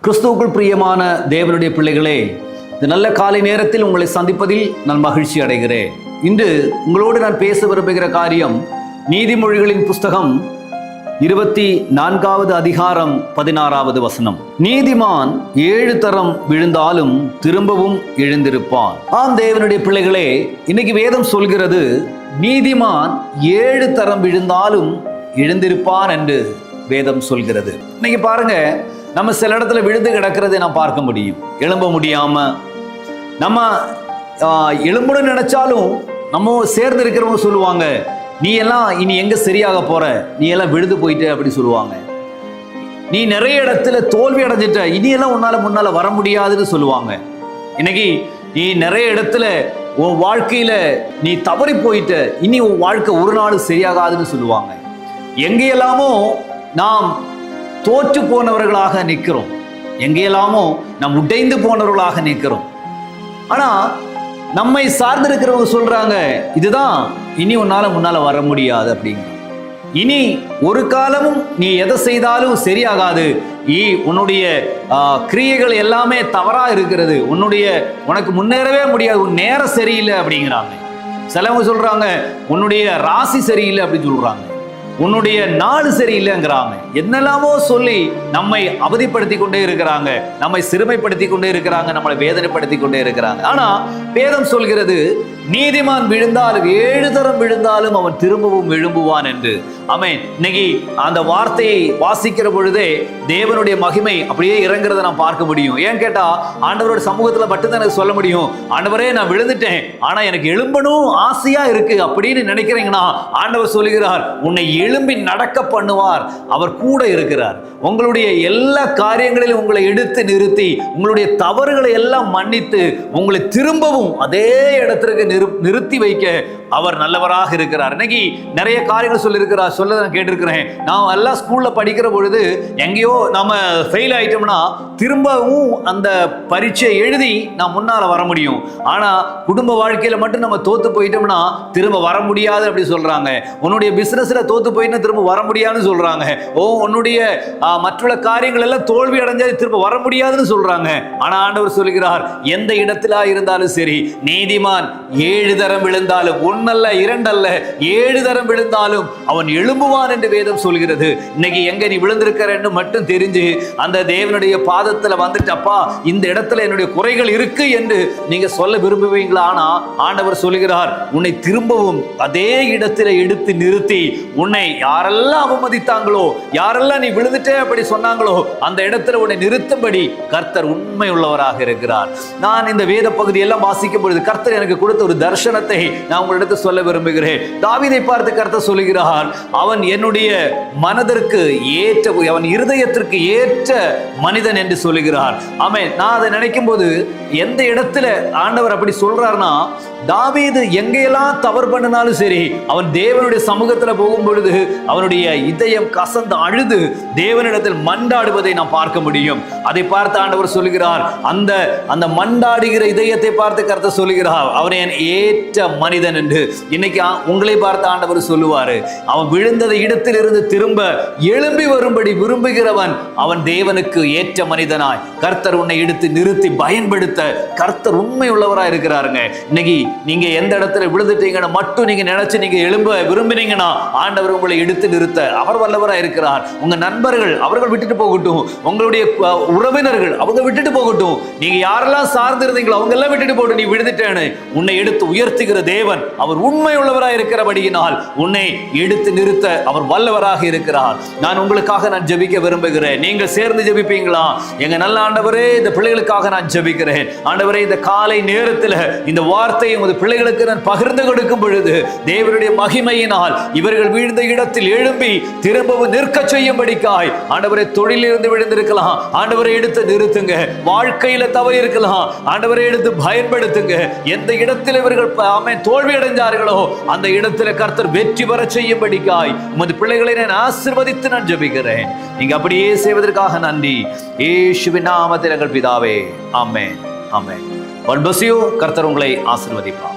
கிறிஸ்துவுக்குள் பிரியமான தேவனுடைய பிள்ளைகளே, இந்த நல்ல காலை நேரத்தில் உங்களை சந்திப்பதில் நான் மகிழ்ச்சி அடைகிறேன். இன்று உங்களோடு நான் பேச விரும்புகிற காரியம் நீதிமொழிகளின் புஸ்தகம் 24வது அதிகாரம் 16வது வசனம். நீதிமான் 7 தரம் விழுந்தாலும் திரும்பவும் எழுந்திருப்பான். ஆம் தேவனுடைய பிள்ளைகளே, இன்னைக்கு வேதம் சொல்கிறது நீதிமான் 7 தரம் விழுந்தாலும் எழுந்திருப்பான் என்று வேதம் சொல்கிறது. இன்னைக்கு பாருங்க, நம்ம சில இடத்துல விழுந்து கிடக்கிறதை நான் பார்க்க முடியும். எழும்ப முடியாம நம்ம எழும்புன்னு நினைச்சாலும் நம்ம சேர்ந்து இருக்கிறவங்க சொல்லுவாங்க, நீ எல்லாம் இனி எங்க சரியாக போற, நீ எல்லாம் விழுந்து போயிட்ட அப்படி சொல்லுவாங்க. நீ நிறைய இடத்துல தோல்வி அடைஞ்சிட்ட, இனி எல்லாம் முன்னால வர முடியாதுன்னு சொல்லுவாங்க. இன்னைக்கு நீ நிறைய இடத்துல உன் வாழ்க்கையில நீ தவறி போயிட்ட, இனி உன் வாழ்க்கை ஒரு நாள் சரியாகாதுன்னு சொல்லுவாங்க. எங்கேயெல்லாமோ நாம் தோற்று போனவர்களாக நிற்கிறோம், எங்கேயெல்லாமோ நாம் உடைந்து போனவர்களாக நிற்கிறோம். ஆனா நம்மை சார்ந்திருக்கிறவங்க சொல்றாங்க, இதுதான் இனி முன்னால வர முடியாது அப்படிங்க. இனி ஒரு காலமும் நீ எதை செய்தாலும் சரியாகாது, உன்னுடைய கிரியைகள் எல்லாமே தவறா இருக்கிறது, உனக்கு முன்னேறவே முடியாது, உன் நேரம் சரியில்லை அப்படிங்கிறாங்க. சிலவங்க சொல்றாங்க உன்னுடைய ராசி சரியில்லை அப்படின்னு சொல்றாங்க, உன்னுடைய நாடு சரியில்லைங்கிறாங்க. என்னெல்லாமோ சொல்லி நம்மை அவதிப்படுத்தி கொண்டே இருக்கிறாங்க, நம்மை சிறுமைப்படுத்தி கொண்டே இருக்கிறாங்க, நம்மளை வேதனைப்படுத்தி கொண்டே இருக்கிறாங்க. ஆனா வேதம் சொல்கிறது, நீதிமான் விழுந்தாலும் 7 தரம் விழுந்தாலும் அவன் திரும்பவும் எழும்புவான் என்று. ஆமென். இன்னைக்கு அந்த வார்த்தையை வாசிக்கிற பொழுதே தேவனுடைய மகிமை அப்படியே இறங்குறதை நான் பார்க்க முடியும். ஏன் கேட்டா, ஆண்டவரோட சமூகத்துல மட்டும்தான் எனக்கு சொல்ல முடியும், ஆண்டவரே நான் விழுந்துட்டேன், ஆனா எனக்கு எழும்பணும் ஆசையா இருக்கு அப்படின்னு நினைக்கிறீங்கன்னா, ஆண்டவர் சொல்லுகிறார், உன்னை எழும்பி நடக்க பண்ணுவார், அவர் கூட இருக்கிறார். உங்களுடைய எல்லா காரியங்களிலும் உங்களை எடுத்து நிறுத்தி, உங்களுடைய தவறுகளை எல்லாம் மன்னித்து, உங்களை திரும்பவும் அதே இடத்திற்கு நிறுத்தி வைக்க அவர் நல்லவராக இருக்கிறார். இன்னைக்கு நிறைய காரியங்கள் சொல்லியிருக்கிறார், சொல்ல நான் கேட்டிருக்கிறேன். நான் எல்லாம் ஸ்கூல்ல படிக்கிற பொழுது எங்கேயோ நம்ம ஃபெயில் ஆயிட்டோம்னா திரும்பவும் அந்த பரீட்சை எழுதி நான் முன்னால வர முடியும். ஆனா குடும்ப வாழ்க்கையில மட்டும் நம்ம தோத்து போயிட்டோம்னா திரும்ப வர முடியாது அப்படி சொல்றாங்க. உன்னுடைய பிசினஸ்ல தோத்து போயிட்டு திரும்ப வர முடியாதுன்னு சொல்றாங்க. உன்னுடைய மற்ற காரியங்கள் எல்லாம் தோல்வி அடைஞ்சா திரும்ப வர முடியாதுன்னு சொல்றாங்க. ஆனா ஆண்டவர் சொல்கிறார், எந்த இடத்துல இருந்தாலும் சரி, நீதிமான் 7 தரம் விழுந்தாலும், 1 அல்ல 2 அல்ல 7 தரம் விழுந்தாலும் அவன் எழும்புவான் என்று வேதம் சொல்கிறது. இன்னைக்கு எங்க நீ விழுந்திருக்கிறன்னு மட்டும் தெரிஞ்சு அந்த தேவனுடைய பாதத்துல வந்துட்டப்பா, இந்த இடத்துல என்னுடைய குறைகள் இருக்கு என்று நீங்க சொல்ல விரும்புவீங்களா? ஆனா ஆண்டவர் சொல்கிறார், உன்னை திரும்பவும் அதே இடத்துல எடுத்து நிறுத்தி, உன்னை யாரெல்லாம் அவமதித்தாங்களோ, யாரெல்லாம் நீ விழுந்துட்டே அப்படி சொன்னாங்களோ, அந்த இடத்துல உன்னை நிறுத்தும்படி கர்த்தர் உண்மை உள்ளவராக இருக்கிறார். நான் இந்த வேத பகுதி எல்லாம் வாசிக்கும் பொழுது கர்த்தர் எனக்கு கொடுத்த ஒரு தரிசனத்தை நான் உங்களிடத்தில் சொல்ல விரும்புகிறேன். தாவீதை பார்த்து கர்த்தர் சொல்லுகிறார், அவன் என்னுடைய மனதிற்கு ஏற்ற, அவன் இருதயத்திற்கு ஏற்ற மனிதன் என்று சொல்லுகிறார். ஆமென். நான் அதை நினைக்கும் போது எந்த இடத்துல ஆண்டவர் அப்படி சொல்றாருன்னா, தாவீது எங்கெல்லாம் தவறு பண்ணினாலும் சரி, அவன் தேவனுடைய சமூகத்துல போகும் பொழுது அவனுடைய இதயம் கசந்து அழுது தேவனிடத்தில் மண்டாடுவதை நாம் பார்க்க முடியும். அதை பார்த்து ஆண்டவர் சொல்லுகிறார், அந்த மண்டாடுகிற இதயத்தை பார்த்து கர்த்தர் சொல்லுகிறார், அவனை ஏற்ற மனிதன் என்று. இன்னைக்கு உங்களை பார்த்து ஆண்டவர் சொல்லுவாரு, அவன் விழுந்தத இடத்தில் இருந்து திரும்ப எழும்பி வரும்படி விரும்புகிறவன் அவன் தேவனுக்கு ஏற்ற மனிதனாய் கர்த்தர் உன்னை எடுத்து நிறுத்தி பயன்படுத்த கர்த்தர் உண்மை உள்ளவராய் இருக்கிறாருங்க. இன்னைக்கு நீங்க எந்த இடத்துல விழுந்துட்டீங்கன்னு மட்டும் நீங்க நினைச்சு நீங்க எழும்ப விரும்பினீங்கன்னா, ஆண்டவர் உங்களை எடுத்து நிறுத்த அவர் வல்லவராய் இருக்கிறார். உங்க நண்பர்கள் அவர்கள் விட்டுட்டு போகட்டும், உங்களுடைய உறவினர்கள் அவங்க விட்டுட்டு போகட்டும், நீங்க யாரெல்லாம் சார்ந்து இருந்தீங்களோ அவங்க எல்லாம் விட்டுட்டு போட்டு, நீ விழுந்துட்டேன்னு உன்னை எடுத்து உயர்த்துகிற தேவன் அவர் உண்மை உள்ளவராய் இருக்கிறபடியினால் உன்னை எடுத்து நிறுத்த அவர் வல்லவராக இருக்கிறார். நான் உங்களுக்காக நான் ஜெபிக்க விரும்புகிறேன். நீங்கள் சேர்ந்து ஜெபிப்பீங்களா? எங்க நல்ல ஆண்டவரே, இந்த பிள்ளைகளுக்காக நான் ஜெபிக்கிறேன். ஆண்டவரே, இந்த காலை நேரத்தில் இந்த வார்த்தையை உமது பிள்ளைகளுக்கு நான் பகிர்ந்து கொடுக்கும் பொழுது தேவனுடைய மகிமையினால் இவர்கள் வீழ்ந்த இடத்தில் எழும்பி திரும்பவும் நிற்க செய்யும்படிக்காய், ஆண்டவரை தொழிலிருந்து விழுந்திருக்கலாம், ஆண்டவரை எடுத்து நிறுத்துங்க. வாழ்க்கையில தவறி இருக்கலாம், ஆண்டவரை எடுத்து பயன்படுத்துங்க. எந்த இடத்தில் இவர்கள் தோல்வி அடைந்தார்களோ அந்த இடத்துல கர்த்தர் வெற்றி பெற செய்யும்படிக்காய் உமது பிள்ளைகளை நான் ஆசீர்வதித்து நான் ஜெபிக்கிறேன். நீங்க அப்படியே செய்வதற்காக நன்றி. இயேசுவின் நாமத்தில் எங்கள் பிதாவே, ஆமென், ஆமென். கர்த்தர் உங்களை ஆசீர்வதிப்பார்.